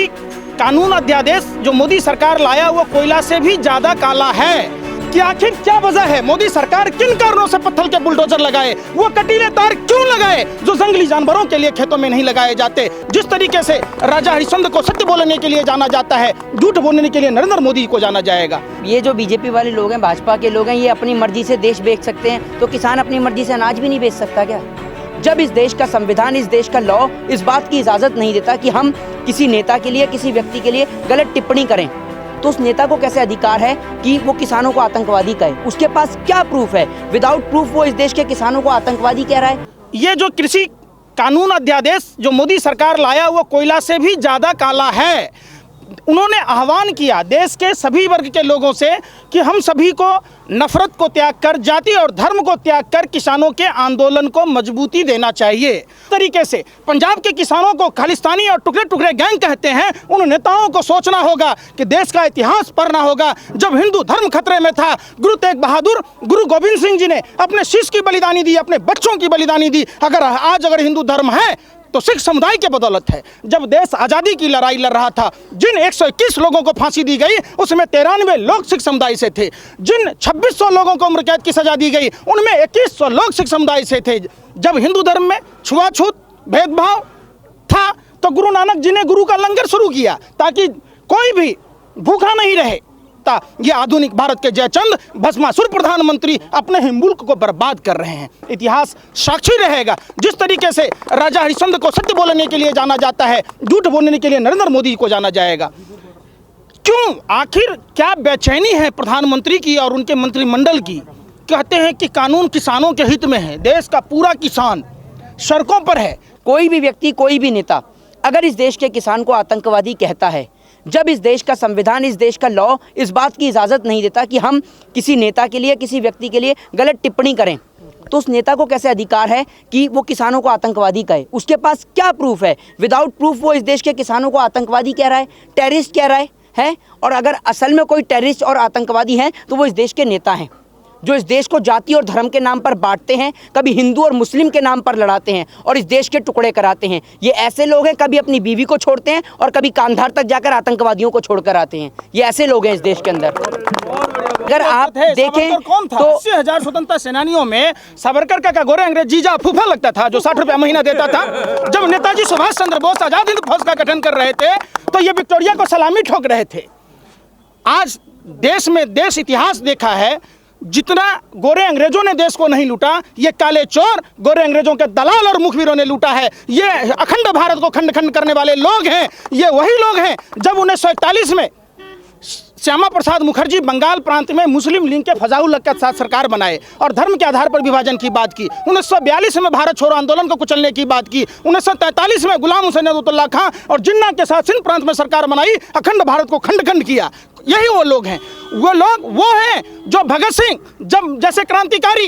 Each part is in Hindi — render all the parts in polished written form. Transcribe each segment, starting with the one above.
कृषि कानून अध्यादेश जो मोदी सरकार लाया वो कोयला से भी ज्यादा काला है। कि आखिर क्या वजह है, मोदी सरकार किन कारणों से पत्थर के बुलडोजर लगाए, वो कटीले तार क्यों लगाए जो जंगली जानवरों के लिए खेतों में नहीं लगाए जाते। जिस तरीके से राजा हरिश्चंद्र को सत्य बोलने के लिए जाना जाता है, झूठ बोलने के लिए नरेंद्र मोदी को जाना जाएगा। ये जो बीजेपी वाले लोग हैं, भाजपा के लोग हैं, ये अपनी मर्जी से देश बेच सकते हैं, तो किसान अपनी मर्जी से अनाज भी नहीं बेच सकता क्या? जब इस देश का संविधान, इस देश का लॉ इस बात की इजाजत नहीं देता कि हम किसी नेता के लिए, किसी व्यक्ति के लिए गलत टिप्पणी करें, तो उस नेता को कैसे अधिकार है कि वो किसानों को आतंकवादी कहे? उसके पास क्या प्रूफ है? विदाउट प्रूफ वो इस देश के किसानों को आतंकवादी कह रहा है। ये जो कृषि कानून अध्यादेश जो मोदी सरकार लाया वो कोयला से भी ज्यादा काला है। उन्होंने आह्वान किया देश के सभी वर्ग के लोगों से कि हम सभी को नफरत को त्याग कर, जाति और धर्म को त्याग कर किसानों के आंदोलन को मजबूती देना चाहिए। तरीके से पंजाब के किसानों को खालिस्तानी और टुकड़े टुकड़े गैंग कहते हैं। उन नेताओं को सोचना होगा कि देश का इतिहास पढ़ना होगा। जब हिंदू धर्म खतरे में था, गुरु तेग बहादुर, गुरु गोविंद सिंह जी ने अपने शीश की बलिदानी दी, अपने बच्चों की बलिदानी दी। अगर हिंदू धर्म है तो सिख समुदाय के बदौलत है। जब देश आज़ादी की लड़ाई लड़ रहा था, जिन 121 लोगों को फांसी दी गई उसमें 93 लोग सिख समुदाय से थे। जिन 2600 लोगों को उम्र कैद की सजा दी गई उनमें 2100 लोग सिख समुदाय से थे। जब हिंदू धर्म में छुआछूत भेदभाव था तो गुरु नानक जी ने गुरु का लंगर शुरू किया ताकि कोई भी भूखा नहीं रहे। ये आधुनिक भारत के जयचंद भस्मासुर प्रधानमंत्री अपने ही मुल्क को बर्बाद कर रहे हैं। इतिहास साक्षी रहेगा। जिस तरीके से राजा हरिश्चंद्र को सत्य बोलने के लिए जाना जाता है, झूठ बोलने के लिए नरेंद्र मोदी को जाना जाएगा। क्यों, आखिर क्या बेचैनी है प्रधानमंत्री की और उनके मंत्रिमंडल की? कहते हैं कि कानून किसानों के हित में है। देश का पूरा किसान सड़कों पर है। कोई भी व्यक्ति, कोई भी नेता अगर इस देश के किसान को आतंकवादी कहता है, जब इस देश का संविधान, इस देश का लॉ इस बात की इजाज़त नहीं देता कि हम किसी नेता के लिए, किसी व्यक्ति के लिए गलत टिप्पणी करें, तो उस नेता को कैसे अधिकार है कि वो किसानों को आतंकवादी कहे? उसके पास क्या प्रूफ है? विदाउट प्रूफ वो इस देश के किसानों को आतंकवादी कह रहा है, टेररिस्ट कह रहा है? और अगर असल में कोई टेररिस्ट और आतंकवादी हैं तो वो इस देश के नेता हैं जो इस देश को जाति और धर्म के नाम पर बांटते हैं, कभी हिंदू और मुस्लिम के नाम पर लड़ाते हैं और इस देश के टुकड़े कराते हैं। ये ऐसे लोग हैं, कभी अपनी बीवी को छोड़ते हैं और कभी कांधार तक जाकर आतंकवादियों को छोड़कर आते हैं। ये ऐसे लोग हैं इस देश के अंदर। अगर आप देखें तो 80,000 स्वतंत्रता सेनानियों में सावरकर का गोरे अंग्रेज जीजा फूफा लगता था जो 60 रुपया महीना देता था। जब नेताजी सुभाष चंद्र बोस आजाद हिंद फौज का गठन कर रहे थे तो ये विक्टोरिया को सलामी ठोक रहे थे। आज देश इतिहास देखा है, जितना गोरे अंग्रेजों ने देश को नहीं लूटा, ये काले चोर गोरे अंग्रेजों के दलाल और मुखबिरों ने लूटा है। ये अखंड भारत को खंड खंड करने वाले लोग हैं। ये वही लोग हैं जब 1941 में श्यामा प्रसाद मुखर्जी बंगाल प्रांत में मुस्लिम लीग के फजाउल हक के साथ सरकार बनाए और धर्म के आधार पर विभाजन की बात की। 1942 में भारत छोड़ो आंदोलन को कुचलने की बात की। 1943 में गुलाम हुसैन अब्दुल्ला खां और जिन्ना के साथ सिंध प्रांत में सरकार बनाई, अखंड भारत को खंड खंड किया। यही वो लोग हैं। वो हैं जो भगत सिंह जैसे क्रांतिकारी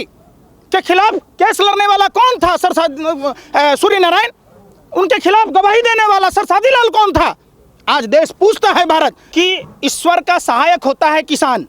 के खिलाफ केस लड़ने वाला कौन था? सूर्य नारायण। उनके खिलाफ गवाही देने वाला सर सादीलाल कौन था? आज देश पूछता है भारत कि ईश्वर का सहायक होता है किसान।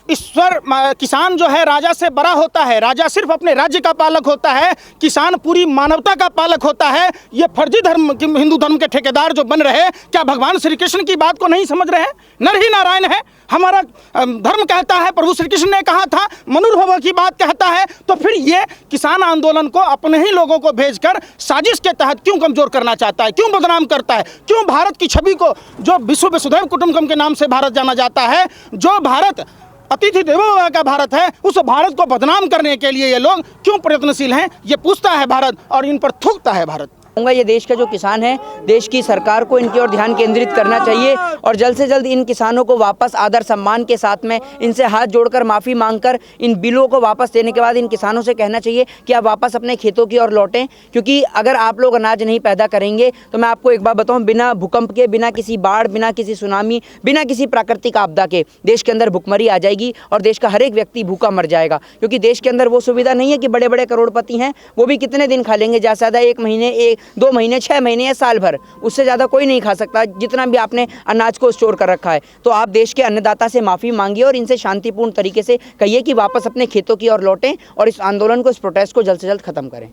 किसान जो है राजा से बड़ा होता है। राजा सिर्फ अपने राज्य का पालक होता है, किसान पूरी मानवता का पालक होता है। ये फर्जी धर्म, हिंदू धर्म के ठेकेदार जो बन रहे, क्या भगवान श्री कृष्ण की बात को नहीं समझ रहे हैं? नर ही नारायण है। हमारा धर्म कहता है, प्रभु श्री कृष्ण ने कहा था, मनुर्भव की बात कहता है। तो फिर ये किसान आंदोलन को अपने ही लोगों को भेजकर साजिश के तहत क्यों कमजोर करना चाहता है, क्यों बदनाम करता है? क्यों भारत की छवि को, जो विश्व वसुधैव कुटुंबकम के नाम से भारत जाना जाता है, जो भारत अतिथि देवो भव का भारत है, उस भारत को बदनाम करने के लिए ये लोग क्यों प्रयत्नशील हैं? ये पूछता है भारत और इन पर थूकता है भारत। ये देश का जो किसान है, देश की सरकार को इनकी ओर ध्यान केंद्रित करना चाहिए और जल्द से जल्द इन किसानों को वापस आदर सम्मान के साथ में इनसे हाथ जोड़कर माफ़ी मांगकर इन बिलों को वापस देने के बाद इन किसानों से कहना चाहिए कि आप वापस अपने खेतों की ओर लौटें। क्योंकि अगर आप लोग अनाज नहीं पैदा करेंगे तो मैं आपको एक बात बताऊँ, बिना भूकंप के, बिना किसी बाढ़, बिना किसी सुनामी, बिना किसी प्राकृतिक आपदा के देश के अंदर भुखमरी आ जाएगी और देश का हर एक व्यक्ति भूखा मर जाएगा। क्योंकि देश के अंदर वो सुविधा नहीं है कि बड़े बड़े करोड़पति हैं वो भी कितने दिन खा लेंगे, ज़्यादा से ज़्यादा 1 महीने, 2 महीने, 6 महीने या साल भर, उससे ज़्यादा कोई नहीं खा सकता जितना भी आपने अनाज को स्टोर कर रखा है। तो आप देश के अन्नदाता से माफ़ी मांगिए और इनसे शांतिपूर्ण तरीके से कहिए कि वापस अपने खेतों की ओर लौटें और इस आंदोलन को, इस प्रोटेस्ट को जल्द से जल्द खत्म करें।